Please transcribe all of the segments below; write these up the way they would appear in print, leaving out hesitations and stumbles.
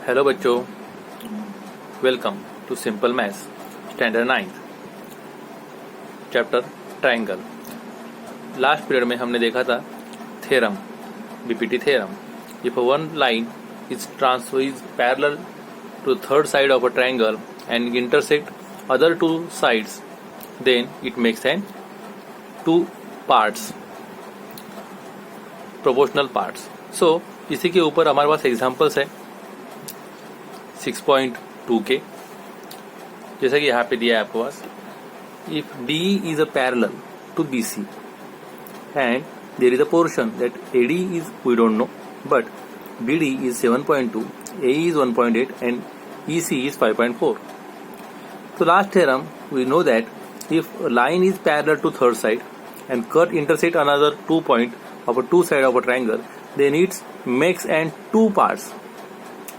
Hello बच्चों, welcome to simple maths standard 9 chapter triangle. Last period में हमने देखा था theorem, BPT theorem. If one line is parallel to third side of a triangle and intersect other two sides, then it makes an two parts, proportional parts. So इसी के ऊपर हमारे पास examples है 6.2 के, जैसा कि यहाँ पे दिया है आपके पास। If D is a parallel to B C and there is a portion that A D is we don't know but B D is 7.2, A is 1.8 and E C is 5.4. So last theorem we know that if a line is parallel to third side and cut intersect another 2 point of a two side of a triangle, then it makes and two parts,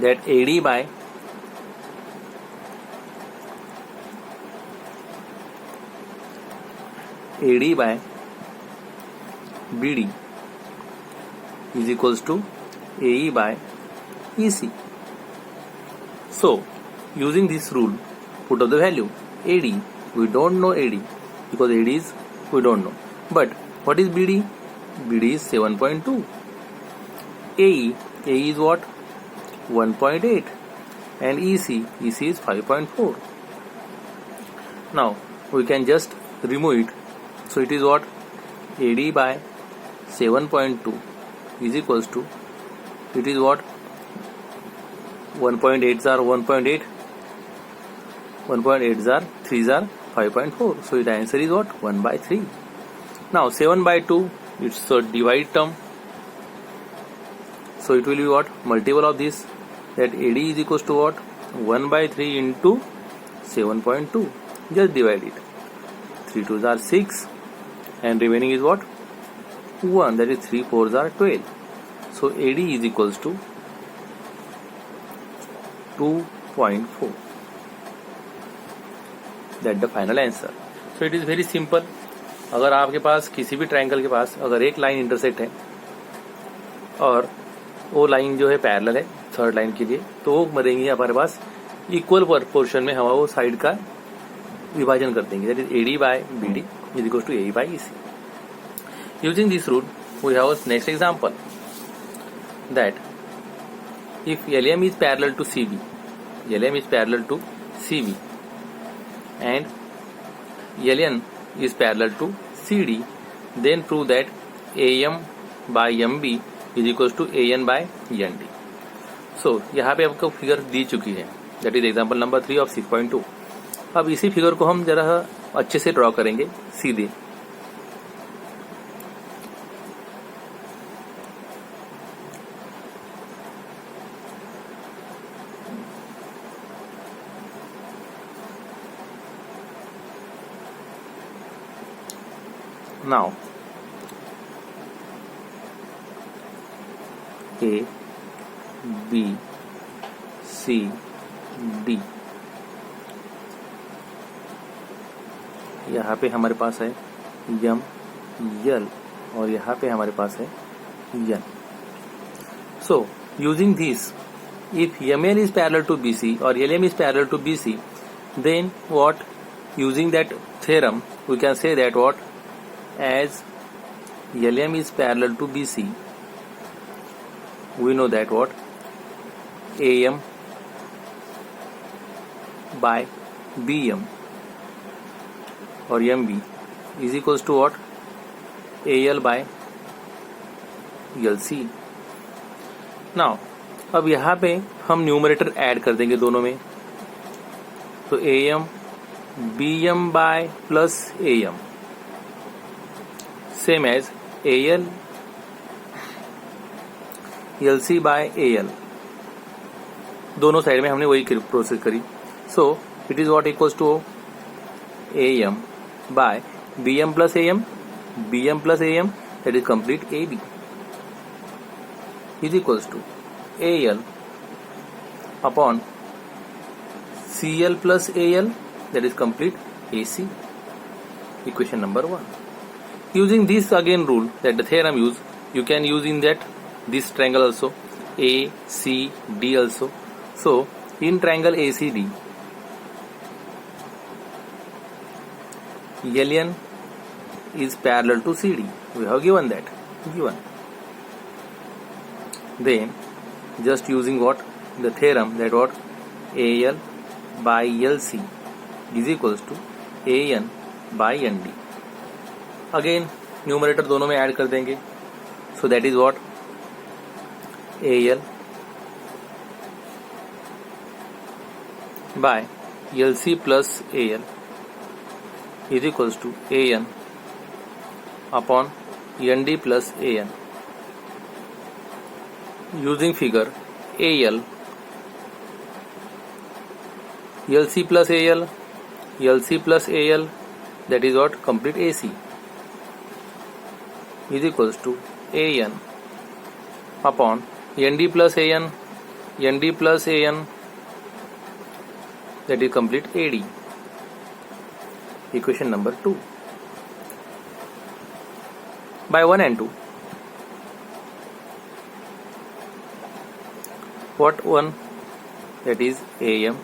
that AD by BD is equals to AE by EC. So using this rule, put up the value. AD, we don't know AD because AD is we don't know. But what is BD? BD is 7.2. AE is what? 1.8 and EC is 5.4. Now we can just remove it. So it is what? AD by 7.2 is equals to, it is what? 1.8s are 1.8, 1.8s are 3s are 5.4. So the answer is what? 1 by 3. Now 7 by 2, it's a divide term. So it will be what? Multiple of this, that AD is equals to what? 1 by 3 into 7.2. Just divide it. 3 2s are 6 and remaining is what? 1, that is 3 4s are 12. So AD is equals to 2.4. That the final answer. So it is very simple. अगर आपके पास किसी भी triangle के पास अगर एक line intersect है और वो लाइन जो है पैरेलल है थर्ड लाइन के लिए, तो वो मरेंगी हमारे पास इक्वल पोर्शन में हम वो साइड का विभाजन कर देंगे, that is AD by BD is equal to AE by EC. Using this rule we have next example, that if LM is parallel to CB, LM is parallel to CB and LN is parallel to CD, then prove that AM by MB is equals to AN by ND. So यहाँ पे आपको figure दी चुकी है, that is example number 3 of 6.2. अब इसी figure को हम जरा अच्छे से ड्रॉ करेंगे सीधे. Now A, B, C, D, यहाँ पे हमारे पास है M, L और यहाँ पे हमारे पास है N. So using this, if ML is parallel to BC or LM is parallel to BC, then what? Using that theorem we can say that what? As LM is parallel to BC, we know that what? AM by BM or MB is equals to what? AL by LC. Now अब यहाँ पे हम numerator add कर देंगे दोनों में, तो AM BM by plus AM same as AL LC by AL, दोनों साइड में हमने वही प्रोसेस करी. So it is what equals to AM by BM plus AM, BM plus AM, that is complete AB is equals to AL upon CL plus AL, that is complete AC. Equation number 1. Using this again rule that the theorem use, you can use in that this triangle also, A, C, D also. So in triangle ACD, LN is parallel to CD. We have given that. Then just using what? The theorem that what? AL by LC is equals to AN by ND. Again numerator दोनों में add कर देंगे. So that is what? AL by LC plus AL is equals to AN upon ND plus AN. Using figure, AL, LC plus AL, LC plus AL, that is what? Complete AC is equals to AN upon ND plus AN, ND plus AN, that is complete AD. Equation number 2. By 1 and 2. What 1? That is AM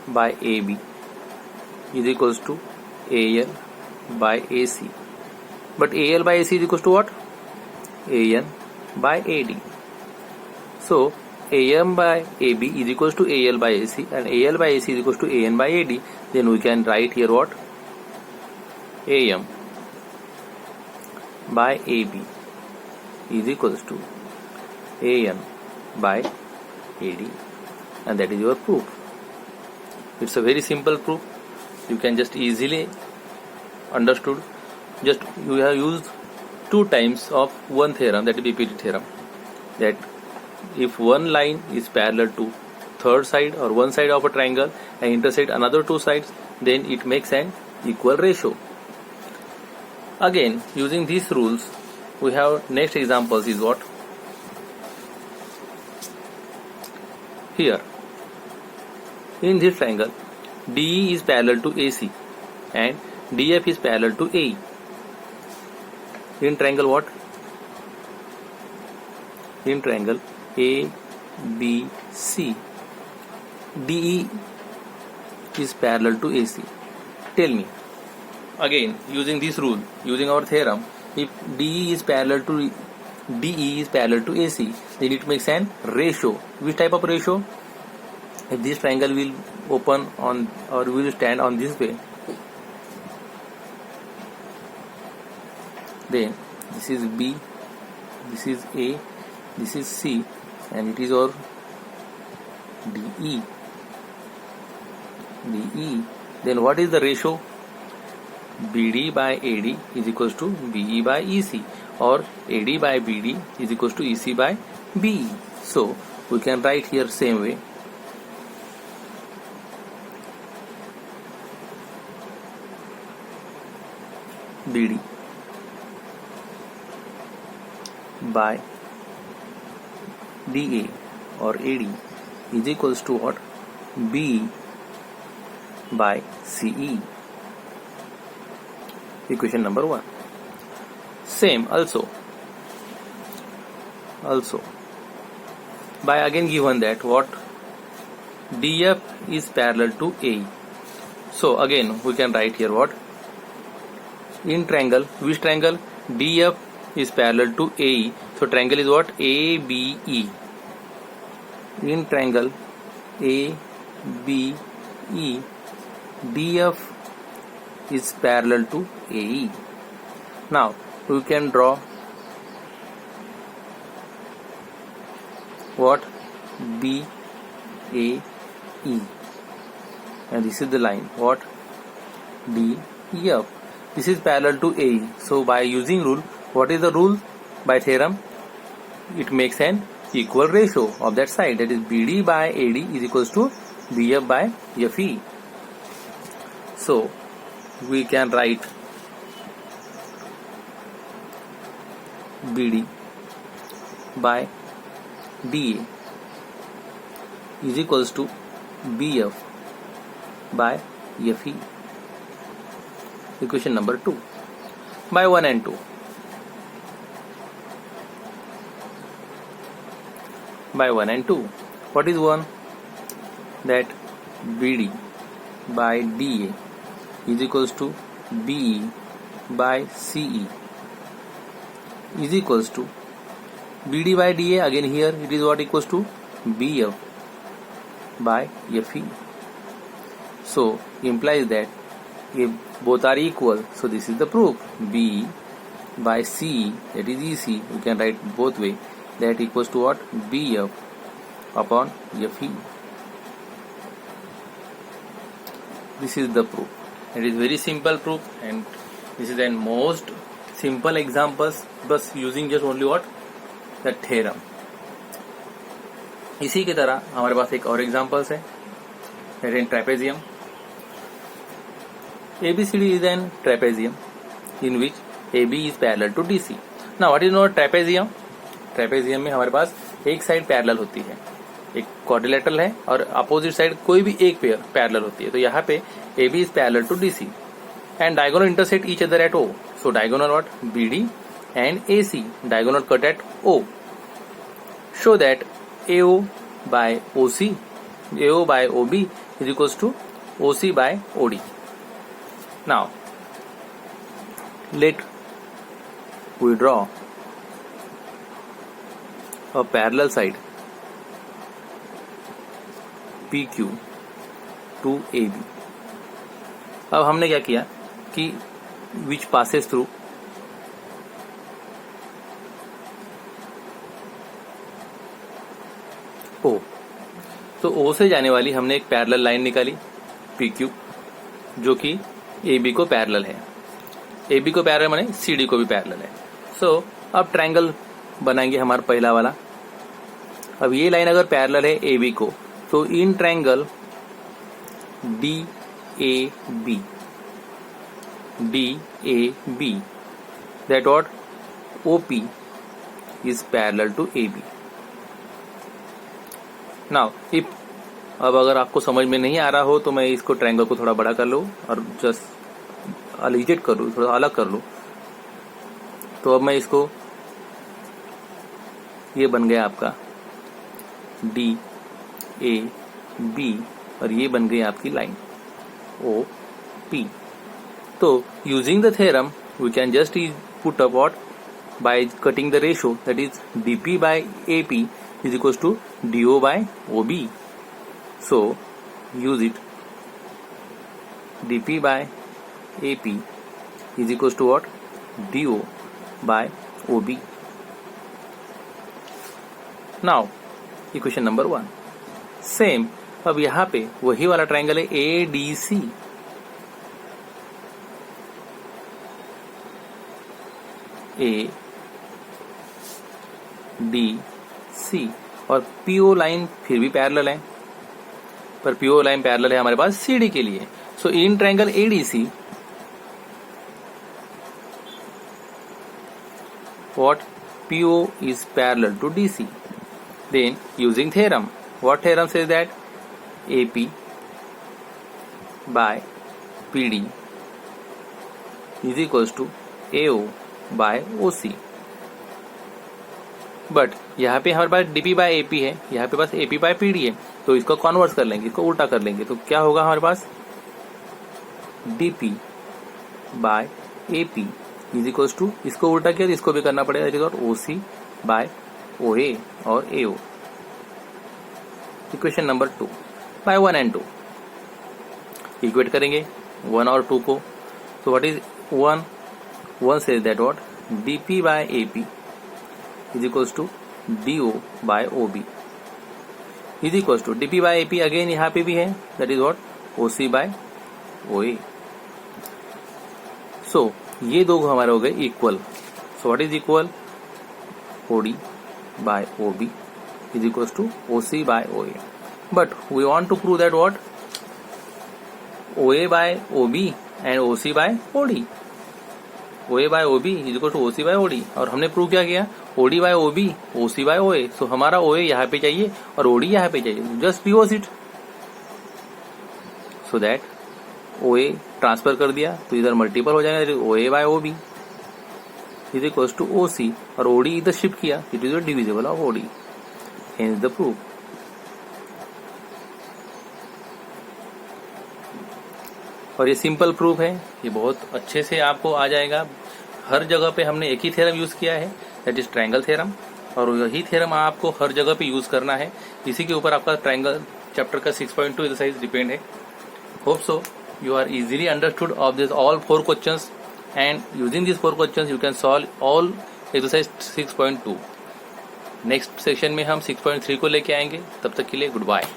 by AB is equals to AL by AC. But AL by AC is equals to what? AN by AD. So AM by AB is equals to AL by AC, and AL by AC is equals to AN by AD. Then we can write here what? AM by AB is equals to AN by AD, and that is your proof. It's a very simple proof. You can just easily understood. Just you have used 2 times of one theorem, that is BPT theorem, that if one line is parallel to third side or one side of a triangle and intersect another 2 sides, then it makes an equal ratio. Again, using these rules, we have next examples is what? Here, in this triangle, DE is parallel to AC and DF is parallel to AE. In triangle what? In triangle ABC, DE is parallel to AC. Tell me, again using this rule, using our theorem, if DE is parallel to AC, then it makes an ratio. Which type of ratio? If this triangle will open on or will stand on this way, then this is B, this is A, this is C, and it is our DE. Then what is the ratio? BD by AD is equals to BE by EC, or AD by BD is equals to EC by BE. So we can write here same way. BD by DA or AD is equals to what? B by CE. Equation number 1. Same also by again given that what? DF is parallel to AE. So again we can write here what? In triangle, which triangle? DF is parallel to AE. So triangle is what? ABE. In triangle ABE, DF is parallel to AE. Now we can draw what? BAE, and this is the line what? DF. This is parallel to AE. So by using rule, what is the rule? By theorem, it makes an equal ratio of that side, that is BD by AD is equals to BF by FE. So we can write BD by DA is equals to BF by FE. Equation number 2. By 1 and 2. By 1 and 2. What is 1? that BD by DA is equals to BE by CE is equals to BD by DA. Again here it is what equals to BF by FE. So implies that if both are equal, so this is the proof. BE by CE, that is EC, you can write both way, that equals to what? BF upon FE. This is the proof. It is very simple proof, and this is the most simple examples, बस using just only what? The theorem. इसी की तरह हमारे पास एक और examples है, that in trapezium. ABCD is an trapezium in which AB is parallel to DC. Now what is known trapezium? Trapezium में हमारे पास एक साइड पैरेलल होती है, एक क्वाड्रिलेटरल है और अपोजिट साइड कोई भी एक पेयर पैरेलल होती है. तो यहाँ पे AB is parallel to DC and diagonal intersect each other at O. So diagonal what? BD and AC diagonal cut at O. Show that AO by OC, AO by OB is equals to OC by OD. Now let we draw a parallel side PQ to AB. अब हमने क्या किया कि which passes through O. तो O से जाने वाली हमने एक पैरेलल लाइन निकाली PQ, जो कि AB को पैरेलल है. AB को पैरेलल माने CD को भी पैरेलल है. सो अब ट्रायंगल बनाएंगे हमारा पहला वाला. अब ये लाइन अगर पैरेलल है AB को, तो in triangle DAB that what? OP is parallel to AB. Now if अब अगर आपको समझ में नहीं आ रहा हो तो मैं इसको ट्रायंगल को थोड़ा बड़ा कर लूँ और जस्ट अलिजेट कर लूँ, थोड़ा अलग कर लूँ. तो अब मैं इसको, ये बन गया आपका DAB और ये बन गई आपकी लाइन OP. तो using the theorem we can just put up what by cutting the ratio, that is DP by AP is equals to DO by OB. So use it. DP by AP is equals to what? DO by OB. Now equation number 1. Same. अब यहाँ पे वही वाला triangle है ADC. ADC और PO line फिर भी parallel है, पर PO लाइन पैरेलल है हमारे पास CD के लिए. So in triangle ADC what? PO is parallel to DC. Then using theorem, what theorem says that AP by PD is equals to AO by OC. But यहाँ पे हमारे पास DP by AP है, यहाँ पे पास AP bye PD है, तो इसको कन्वर्स कर लेंगे, इसको उल्टा कर लेंगे. तो क्या होगा हमारे पास? DP by AP is equals to, इसको उल्टा किया तो इसको भी करना पड़ेगा, OC बाय OA और AO. Equation number 2 by 1 and 2 equate करेंगे 1 और 2 को. तो what is 1 says that what? DP by AP is equals to DO by OB is equals to DP by AP. Again यहाँ पे भी है, that is what? OC by OA. So ये दो हमारे हो गए equal. So what is equal? OD by OB is equals to OC by OA. But we want to prove that what? OA by OB and OC by OD. OA by OB is equal to OC by OD. और हमने prove क्या किया? OD by OB, OC by OA. सो हमारा OA यहाँ पे चाहिए और OD यहाँ पे चाहिए. Just POS it. So that OA transfer कर दिया तो इधर मल्टीपल हो जाएगा. OA by OB is equal to OC और OD इधर शिफ्ट किया, it is divisible of OD. Hence the proof. और ये सिंपल प्रूफ है, ये बहुत अच्छे से आपको आ जाएगा। हर जगह पे हमने एक ही थ्योरम यूज किया है, दैट इज ट्रायंगल थ्योरम, और यही थ्योरम आपको हर जगह पे यूज करना है। इसी के ऊपर आपका ट्रायंगल चैप्टर का 6.2 एक्सरसाइज डिपेंड है। Hope so you are easily understood of this all 4 questions, and using these 4 questions you can solve all exercise 6.2। Next session में हम 6.3 को लेके आएंगे। तब तक के लिए गुड बाय।